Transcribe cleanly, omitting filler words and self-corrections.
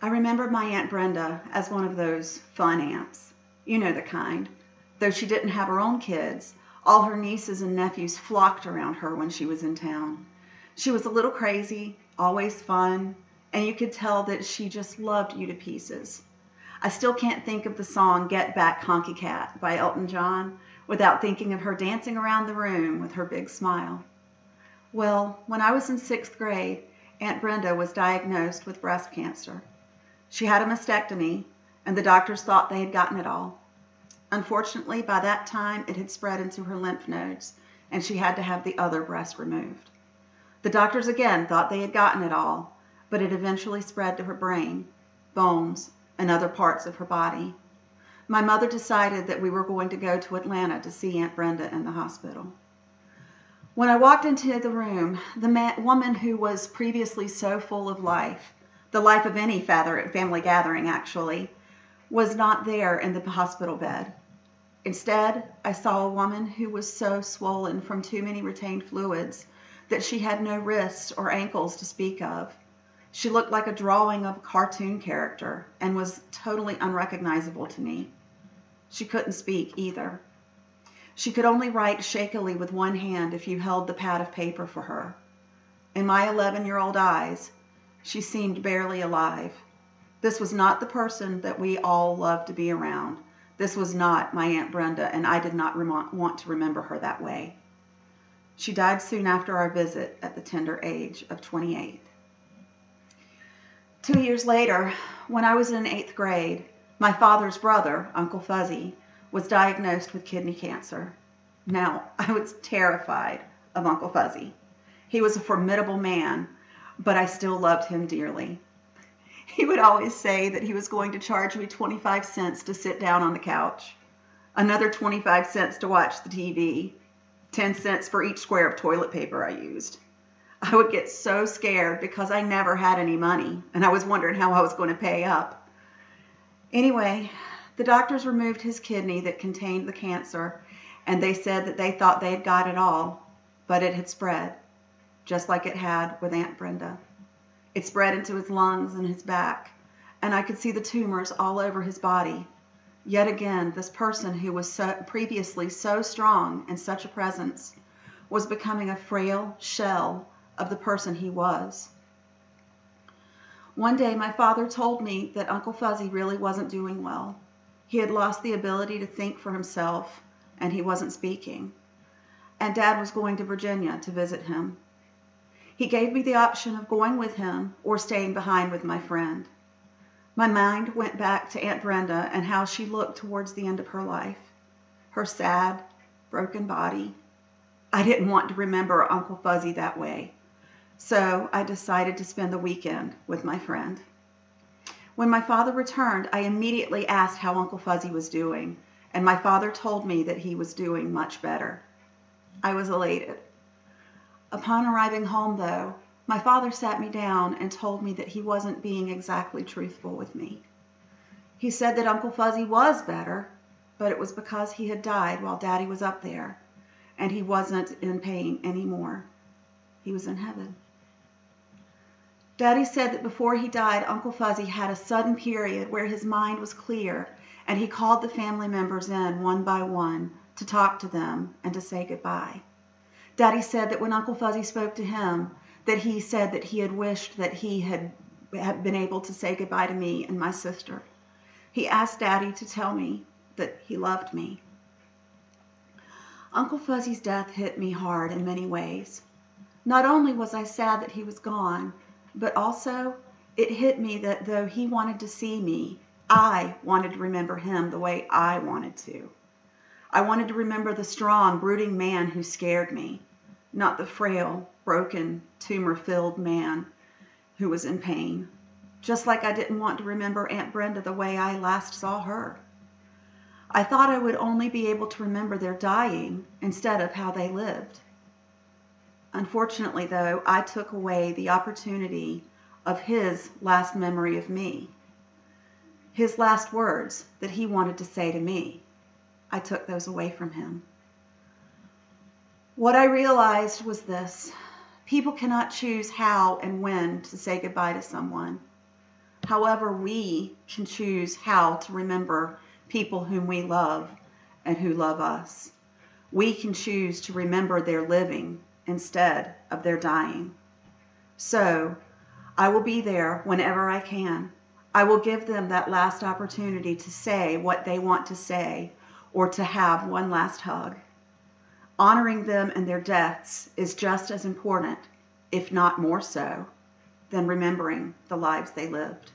I remember my Aunt Brenda as one of those fun aunts. You know the kind. Though she didn't have her own kids, all her nieces and nephews flocked around her when she was in town. She was a little crazy, always fun, and you could tell that she just loved you to pieces. I still can't think of the song Get Back Conky Cat by Elton John without thinking of her dancing around the room with her big smile. Well, when I was in sixth grade, Aunt Brenda was diagnosed with breast cancer. She had a mastectomy, and the doctors thought they had gotten it all. Unfortunately, by that time, it had spread into her lymph nodes, and she had to have the other breast removed. The doctors again thought they had gotten it all, but it eventually spread to her brain, bones, and other parts of her body. My mother decided that we were going to go to Atlanta to see Aunt Brenda in the hospital. When I walked into the room, the woman who was previously so full of life, the life of any family gathering actually, was not there in the hospital bed. Instead, I saw a woman who was so swollen from too many retained fluids that she had no wrists or ankles to speak of. She looked like a drawing of a cartoon character and was totally unrecognizable to me. She couldn't speak either. She could only write shakily with one hand if you held the pad of paper for her. In my 11-year-old eyes, she seemed barely alive. This was not the person that we all loved to be around. This was not my Aunt Brenda, and I did not want to remember her that way. She died soon after our visit at the tender age of 28. 2 years later, when I was in 8th grade, my father's brother, Uncle Fuzzy, was diagnosed with kidney cancer. Now, I was terrified of Uncle Fuzzy. He was a formidable man, but I still loved him dearly. He would always say that he was going to charge me 25 cents to sit down on the couch, another 25 cents to watch the TV, 10 cents for each square of toilet paper I used. I would get so scared because I never had any money, and I was wondering how I was going to pay up. Anyway, the doctors removed his kidney that contained the cancer, and they said that they thought they had got it all, but it had spread, just like it had with Aunt Brenda. It spread into his lungs and his back, and I could see the tumors all over his body. Yet again, this person who was previously so strong and such a presence was becoming a frail shell of the person he was. One day, my father told me that Uncle Fuzzy really wasn't doing well. He had lost the ability to think for himself, and he wasn't speaking. And Dad was going to Virginia to visit him. He gave me the option of going with him or staying behind with my friend. My mind went back to Aunt Brenda and how she looked towards the end of her life, her sad, broken body. I didn't want to remember Uncle Fuzzy that way, so I decided to spend the weekend with my friend. When my father returned, I immediately asked how Uncle Fuzzy was doing, and my father told me that he was doing much better. I was elated. Upon arriving home, though, my father sat me down and told me that he wasn't being exactly truthful with me. He said that Uncle Fuzzy was better, but it was because he had died while Daddy was up there, and he wasn't in pain anymore. He was in heaven. Daddy said that before he died, Uncle Fuzzy had a sudden period where his mind was clear, and he called the family members in one by one to talk to them and to say goodbye. Daddy said that when Uncle Fuzzy spoke to him, that he said that he had wished that he had been able to say goodbye to me and my sister. He asked Daddy to tell me that he loved me. Uncle Fuzzy's death hit me hard in many ways. Not only was I sad that he was gone, but also it hit me that though he wanted to see me, I wanted to remember him the way I wanted to. I wanted to remember the strong, brooding man who scared me, not the frail, broken, tumor-filled man who was in pain, just like I didn't want to remember Aunt Brenda the way I last saw her. I thought I would only be able to remember their dying instead of how they lived. Unfortunately, though, I took away the opportunity of his last memory of me, his last words that he wanted to say to me. I took those away from him. What I realized was this: people cannot choose how and when to say goodbye to someone. However, we can choose how to remember people whom we love and who love us. We can choose to remember their living instead of their dying. So, I will be there whenever I can. I will give them that last opportunity to say what they want to say or to have one last hug. Honoring them and their deaths is just as important, if not more so, than remembering the lives they lived.